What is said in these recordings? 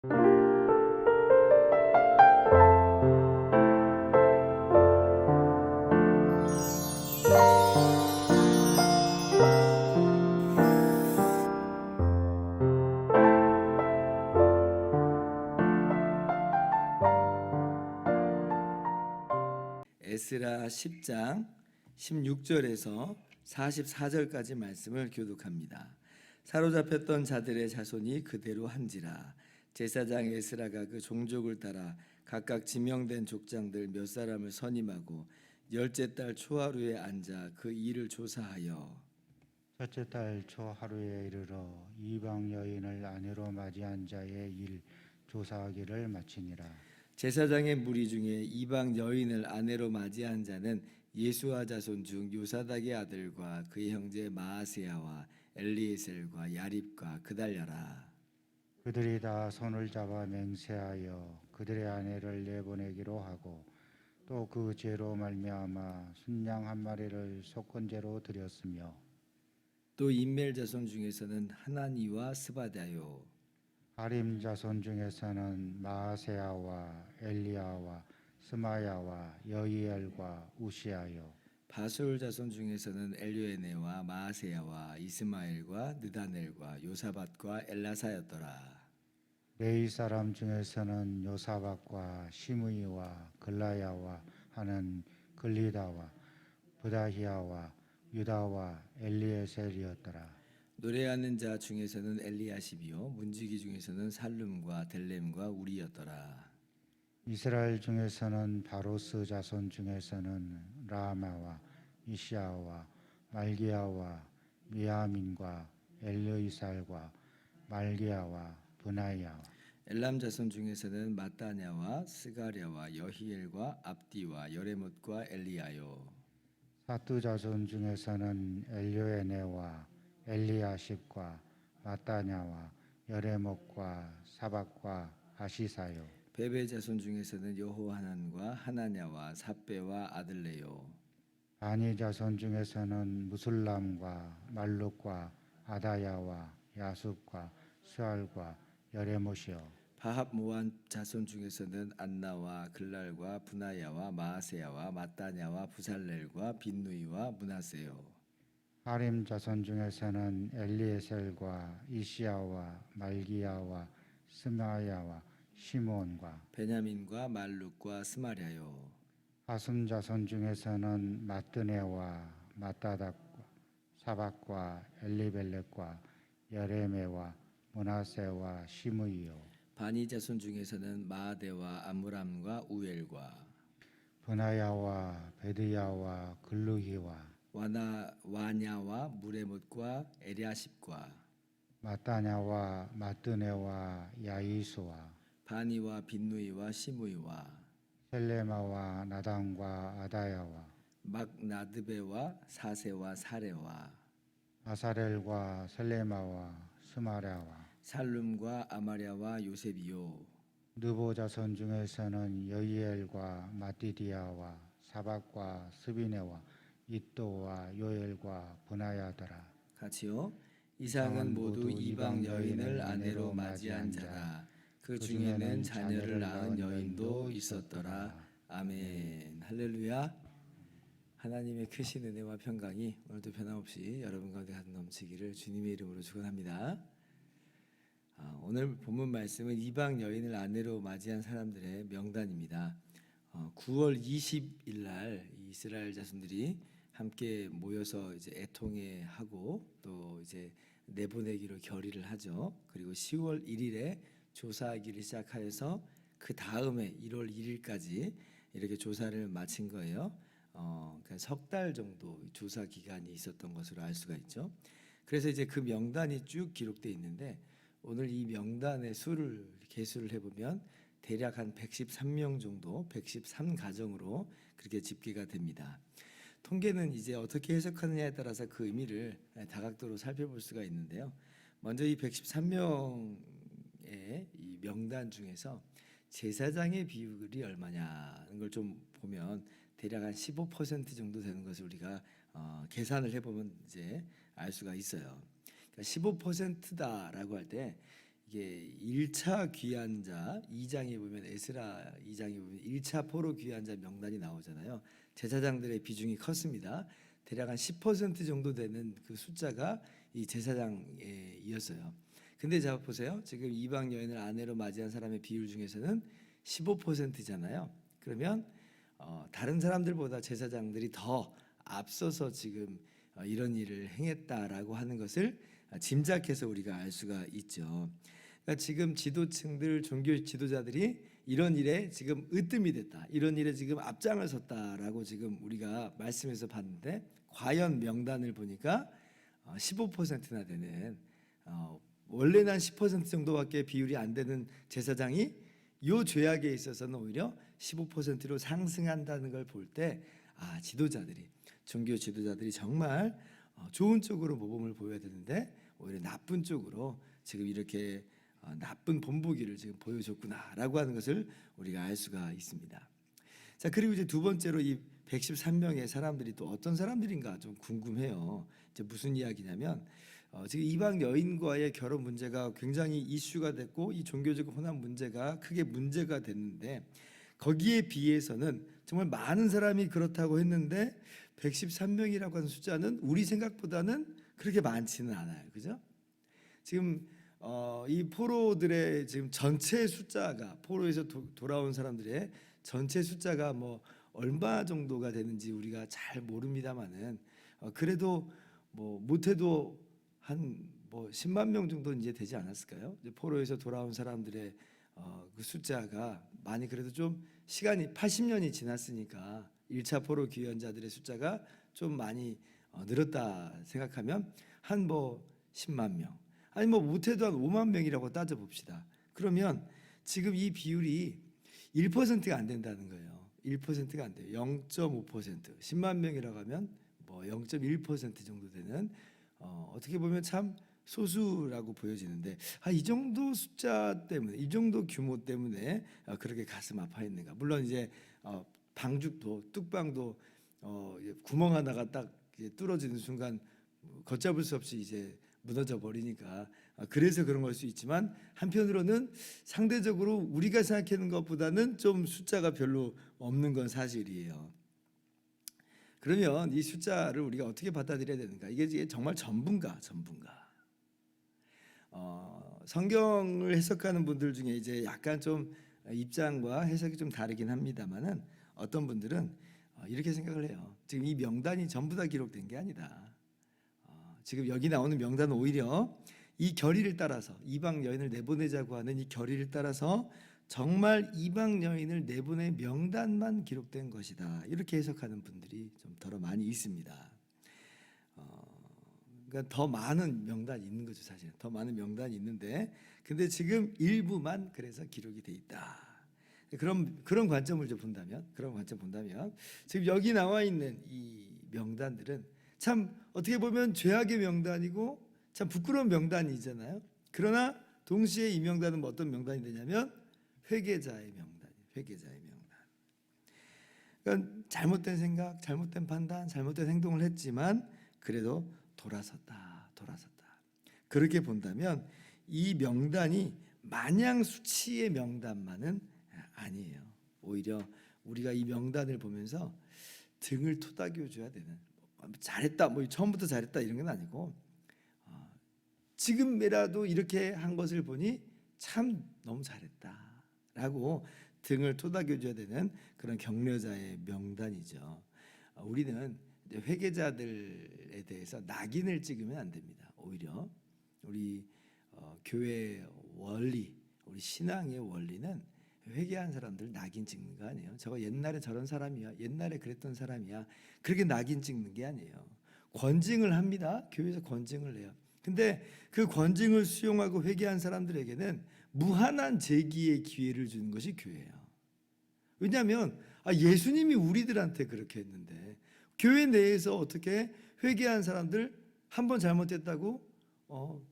에스라 10장 16절에서 44절까지 말씀을 교독합니다. 사로잡혔던 자들의 자손이 그대로 한지라. 제사장 에스라가 그 종족을 따라 각각 지명된 족장들 몇 사람을 선임하고 열째 달 초하루에 앉아 그 일을 조사하여 첫째 달 초하루에 이르러 이방 여인을 아내로 맞이한 자의 일 조사하기를 마치니라. 제사장의 무리 중에 이방 여인을 아내로 맞이한 자는 예수와 자손 중 요사닥의 아들과 그의 형제 마아세야와 엘리에셀과 야립과 그달랴라. 그들이 다 손을 잡아 맹세하여 그들의 아내를 내보내기로 하고 또 그 죄로 말미암아 순양 한 마리를 속건제로 드렸으며 또 인멜 자손 중에서는 하나니와 스바다요 하림 자손 중에서는 마아세야와 엘리야와 스마야와 여이엘과 우시아요 바술 자손 중에서는 엘료에네와 마아세야와 이스마엘과 느다넬과 요사밧과 엘라사였더라. 레위 사람 중에서는 요사박과 시므이와 글라야와 하는 글리다와 부다히야와 유다와 엘리에셀이었더라. 노래하는 자 중에서는 엘리야십이요 문지기 중에서는 살룸과 델렘과 우리였더라. 이스라엘 중에서는 바로스 자손 중에서는 라마와 이시아와 말기야와 미야민과 엘르이살과 말기야와 분하야와 엘람 자손 중에서는 마따냐와 스가랴와 여히엘과 압디와 여레못과 엘리야요. 사뚜 자손 중에서는 엘요에네와 엘리야십과 마따냐와 여레목과 사박과 아시사요. 베베 자손 중에서는 여호하난과 하나냐와 삽베와 아들레요. 바니 자손 중에서는 무술람과 말룩과 아다야와 야숲과 수알과 여레못이요. 바합 모한 자손 중에서는 안나와 글랄과 분하야와 마아세야와 마따냐와 부살렐과 빈누이와 문하세요. 하림 자손 중에서는 엘리에셀과 이시야와 말기야와 스마야와 시몬과 베냐민과 말룩과 스마랴요. 하숨 자손 중에서는 마뜨네와 마따닥과 사박과 엘리벨렉과 여레메와 문하세와 시므이요. 바니 자손 중에서는 마아데와 아므람과 우엘과 분하야와 베드야와 글루히와 와냐와 무레못과 에리아십과 마따냐와 마뜨네와 야이수와 바니와 빈누이와 시므이와 셀레마와 나단과 아다야와 막나드베와 사세와 사레와 아사렐과 셀레마와 스마랴와 살룸과 아마랴와 요셉이요. 느보 자손 중에서는 여이엘과 마띠디아와 사박과 스비네와 이또와 요엘과 분하야더라. 같이요. 이상은 모두 이방 여인을 아내로 맞이한 자라. 그 중에는 자녀를 낳은 여인도 있었더라. 아멘. 할렐루야. 하나님의 크신 은혜와 평강이 오늘도 변함없이 여러분 가운데 넘치기를 주님의 이름으로 축원합니다. 오늘 본문 말씀은 이방 여인을 아내로 맞이한 사람들의 명단입니다. 9월 20일 날 이스라엘 자손들이 함께 모여서 이제 애통회하고 또 이제 내보내기로 결의를 하죠. 그리고 10월 1일에 조사하기를 시작하여서 그 다음에 1월 1일까지 이렇게 조사를 마친 거예요. 그러니까 석 달 정도 조사 기간이 있었던 것으로 알 수가 있죠. 그래서 이제 그 명단이 쭉 기록되어 있는데 오늘 이 명단의 개수를 해보면 대략 한 113명 정도, 113가정으로 그렇게 집계가 됩니다. 통계는 이제 어떻게 해석하느냐에 따라서 그 의미를 다각도로 살펴볼 수가 있는데요. 먼저 이 113명의 이 명단 중에서 제사장의 비율이 얼마냐는 걸 좀 보면 대략 한 15% 정도 되는 것을 우리가 계산을 해보면 이제 알 수가 있어요. 그러니까 15%다라고 할 때 이게 1차 귀환자 2장에 보면 에스라 2장에 보면 1차 포로 귀환자 명단이 나오잖아요. 제사장들의 비중이 컸습니다. 대략 한 10% 정도 되는 그 숫자가 이 제사장이었어요. 근데 자 보세요. 지금 이방 여인을 아내로 맞이한 사람의 비율 중에서는 15%잖아요. 그러면 다른 사람들보다 제사장들이 더 앞서서 지금 이런 일을 행했다라고 하는 것을 짐작해서 우리가 알 수가 있죠. 그러니까 지금 지도층들, 종교 지도자들이 이런 일에 지금 으뜸이 됐다, 이런 일에 지금 앞장을 섰다라고 지금 우리가 말씀에서 봤는데, 과연 명단을 보니까 15%나 되는, 원래는 한 10% 정도밖에 비율이 안 되는 제사장이 이 죄악에 있어서는 오히려 15%로 상승한다는 걸 볼 때, 지도자들이, 종교 지도자들이 정말 좋은 쪽으로 모범을 보여야 되는데 오히려 나쁜 쪽으로 지금 이렇게 나쁜 본보기를 지금 보여줬구나라고 하는 것을 우리가 알 수가 있습니다. 자, 그리고 이제 두 번째로 이 113명의 사람들이 또 어떤 사람들인가 좀 궁금해요. 이제 무슨 이야기냐면 지금 이방 여인과의 결혼 문제가 굉장히 이슈가 됐고, 이 종교적 혼합 문제가 크게 문제가 됐는데, 거기에 비해서는 정말 많은 사람이 그렇다고 했는데 113명이라고 하는 숫자는 우리 생각보다는 그렇게 많지는 않아요. 그죠? 지금 이 포로들의 지금 전체 숫자가, 포로에서 돌아온 사람들의 전체 숫자가 뭐 얼마 정도가 되는지 우리가 잘 모릅니다만은 그래도 뭐 못해도 한 뭐 10만 명 정도 이제 되지 않았을까요? 이제 포로에서 돌아온 사람들의 그 숫자가 많이, 그래도 좀 시간이 80년이 지났으니까 1차 포로 귀환자들의 숫자가 좀 많이 늘었다 생각하면 한 뭐 10만 명, 아니 뭐 못해도 한 5만 명이라고 따져 봅시다. 그러면 지금 이 비율이 1%가 안 된다는 거예요. 1%가 안 돼요. 0.5%. 10만 명이라고 하면 뭐 0.1% 정도 되는, 어떻게 보면 참 소수라고 보여지는데, 이 정도 숫자 때문에, 이 정도 규모 때문에 그렇게 가슴 아파했는가. 물론 이제 방죽도, 뚝방도 구멍 하나가 딱 뚫어지는 순간 걷잡을 수 없이 이제 무너져 버리니까 그래서 그런 걸 수 있지만, 한편으로는 상대적으로 우리가 생각하는 것보다는 좀 숫자가 별로 없는 건 사실이에요. 그러면 이 숫자를 우리가 어떻게 받아들여야 되는가? 이게 정말 전부인가? 성경을 해석하는 분들 중에 이제 약간 좀 입장과 해석이 좀 다르긴 합니다만은, 어떤 분들은 이렇게 생각을 해요. 지금 이 명단이 전부 다 기록된 게 아니다. 지금 여기 나오는 명단은 오히려 이 결의를 따라서, 이방 여인을 내보내자고 하는 이 결의를 따라서 정말 이방 여인을 내보낼 명단만 기록된 것이다, 이렇게 해석하는 분들이 좀 더러 많이 있습니다. 그러니까 더 많은 명단이 있는 거죠. 사실 더 많은 명단이 있는데, 근데 지금 일부만 그래서 기록이 돼 있다. 그런 관점을 좀 본다면, 지금 여기 나와 있는 이 명단들은 참 어떻게 보면 죄악의 명단이고 참 부끄러운 명단이잖아요. 그러나 동시에 이 명단은 뭐 어떤 명단이 되냐면 회개자의 명단이에요. 회개자의 명단. 그러니까 잘못된 생각, 잘못된 판단, 잘못된 행동을 했지만 그래도 돌아섰다. 그렇게 본다면 이 명단이 마냥 수치의 명단만은 아니에요. 오히려 우리가 이 명단을 보면서 등을 토닥여 줘야 되는, 잘했다, 뭐 처음부터 잘했다 이런 건 아니고, 지금이라도 이렇게 한 것을 보니 참 너무 잘했다라고 등을 토닥여 줘야 되는 그런 격려자의 명단이죠. 우리는 회개자들에 대해서 낙인을 찍으면 안 됩니다. 오히려 우리 교회의 원리, 우리 신앙의 원리는 회개한 사람들 낙인 찍는 거 아니에요. 저거 옛날에 저런 사람이야, 옛날에 그랬던 사람이야, 그렇게 낙인 찍는 게 아니에요. 권징을 합니다. 교회에서 권징을 해요. 근데 그 권징을 수용하고 회개한 사람들에게는 무한한 재기의 기회를 주는 것이 교회예요. 왜냐하면 예수님이 우리들한테 그렇게 했는데, 교회 내에서 어떻게 회개한 사람들 한 번 잘못했다고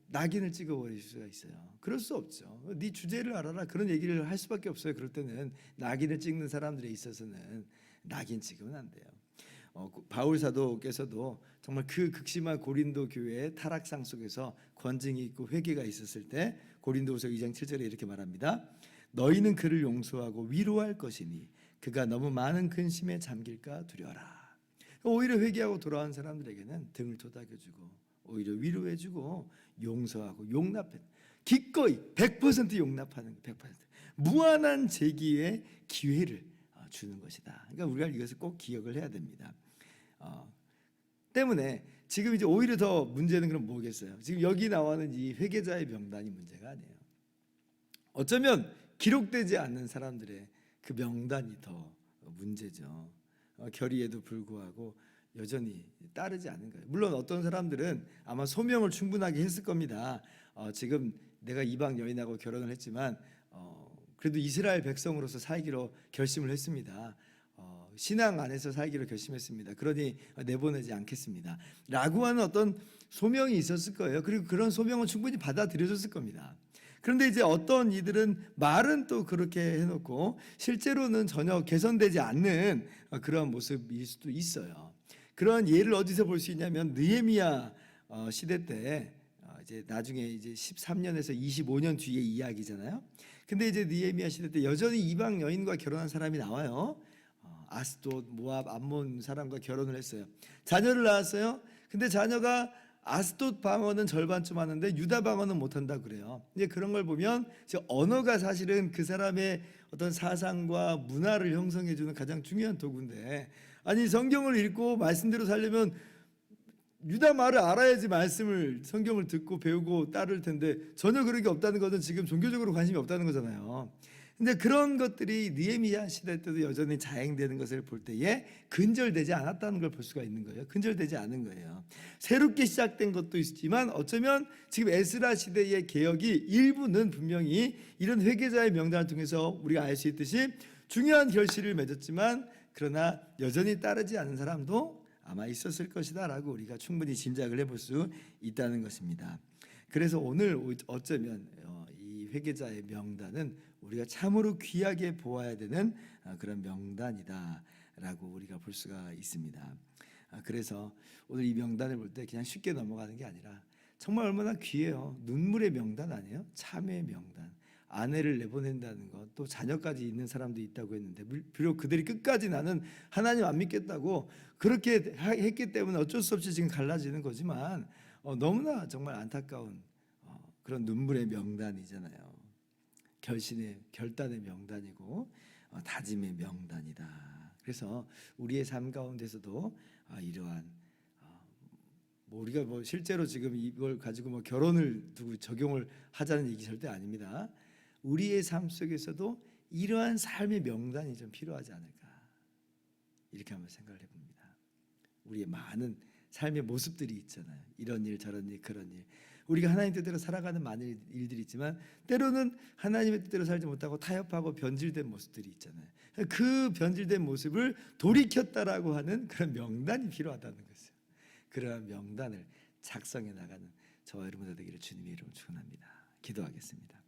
낙인을 찍어버릴 수가 있어요. 그럴 수 없죠. 네 주제를 알아라, 그런 얘기를 할 수밖에 없어요. 그럴 때는 낙인을 찍는 사람들에 있어서는 낙인 찍으면 안 돼요. 바울 사도께서도 정말 그 극심한 고린도 교회의 타락상 속에서 권징이 있고 회개가 있었을 때 고린도후서 2장 7절에 이렇게 말합니다. 너희는 그를 용서하고 위로할 것이니 그가 너무 많은 근심에 잠길까 두려워라. 오히려 회개하고 돌아온 사람들에게는 등을 토닥여주고 오히려 위로해주고 용서하고 용납해, 기꺼이 100% 용납하는 100% 무한한 재기의 기회를 주는 것이다. 그러니까 우리가 이것을 꼭 기억을 해야 됩니다. 때문에 지금 이제 오히려 더 문제는 그럼 뭐겠어요? 지금 여기 나와는 이 회개자의 명단이 문제가 아니에요. 어쩌면 기록되지 않는 사람들의 그 명단이 더 문제죠. 결의에도 불구하고 여전히 따르지 않은 거예요. 물론 어떤 사람들은 아마 소명을 충분하게 했을 겁니다. 지금 내가 이방 여인하고 결혼을 했지만 그래도 이스라엘 백성으로서 살기로 결심을 했습니다. 신앙 안에서 살기로 결심했습니다. 그러니 내보내지 않겠습니다. 라고 하는 어떤 소명이 있었을 거예요. 그리고 그런 소명은 충분히 받아들여졌을 겁니다. 그런데 이제 어떤 이들은 말은 또 그렇게 해놓고 실제로는 전혀 개선되지 않는 그런 모습일 수도 있어요. 그런 예를 어디서 볼 수 있냐면 느헤미야 시대 때 이제 나중에 이제 13년에서 25년 뒤의 이야기잖아요. 근데 이제 느헤미야 시대 때 여전히 이방 여인과 결혼한 사람이 나와요. 아스돗, 모압, 암몬 사람과 결혼을 했어요. 자녀를 낳았어요. 근데 자녀가 아스돗 방언은 절반쯤 하는데 유다 방언은 못한다 그래요. 이제 그런 걸 보면 이제 언어가 사실은 그 사람의 어떤 사상과 문화를 형성해주는 가장 중요한 도구인데, 아니 성경을 읽고 말씀대로 살려면 유다 말을 알아야지 말씀을 성경을 듣고 배우고 따를 텐데 전혀 그런 게 없다는 것은 지금 종교적으로 관심이 없다는 거잖아요. 근데 그런 것들이 느헤미야 시대 때도 여전히 자행되는 것을 볼 때에 근절되지 않았다는 걸 볼 수가 있는 거예요. 근절되지 않은 거예요. 새롭게 시작된 것도 있지만 어쩌면 지금 에스라 시대의 개혁이 일부는 분명히 이런 회개자의 명단을 통해서 우리가 알 수 있듯이 중요한 결실을 맺었지만 그러나 여전히 따르지 않은 사람도 아마 있었을 것이다 라고 우리가 충분히 짐작을 해볼 수 있다는 것입니다. 그래서 오늘 어쩌면 이 회개자의 명단은 우리가 참으로 귀하게 보아야 되는 그런 명단이다라고 우리가 볼 수가 있습니다. 그래서 오늘 이 명단을 볼 때 그냥 쉽게 넘어가는 게 아니라 정말 얼마나 귀해요. 눈물의 명단 아니에요? 참의 명단. 아내를 내보낸다는 것, 또 자녀까지 있는 사람도 있다고 했는데 비록 그들이 끝까지 나는 하나님 안 믿겠다고 그렇게 했기 때문에 어쩔 수 없이 지금 갈라지는 거지만 너무나 정말 안타까운 그런 눈물의 명단이잖아요. 결단의 명단이고 다짐의 명단이다. 그래서 우리의 삶 가운데서도 이러한 우리가 실제로 지금 이걸 가지고 결혼을 두고 적용을 하자는 얘기 절대 아닙니다. 우리의 삶 속에서도 이러한 삶의 명단이 좀 필요하지 않을까 이렇게 한번 생각을 해봅니다. 우리의 많은 삶의 모습들이 있잖아요. 이런 일 저런 일 그런 일 우리가 하나님 뜻대로 살아가는 많은 일들이 있지만 때로는 하나님의 뜻대로 살지 못하고 타협하고 변질된 모습들이 있잖아요. 그 변질된 모습을 돌이켰다라고 하는 그런 명단이 필요하다는 것이죠. 그러한 명단을 작성해 나가는 저와 여러분들 되기를 주님의 이름으로 축원합니다. 기도하겠습니다.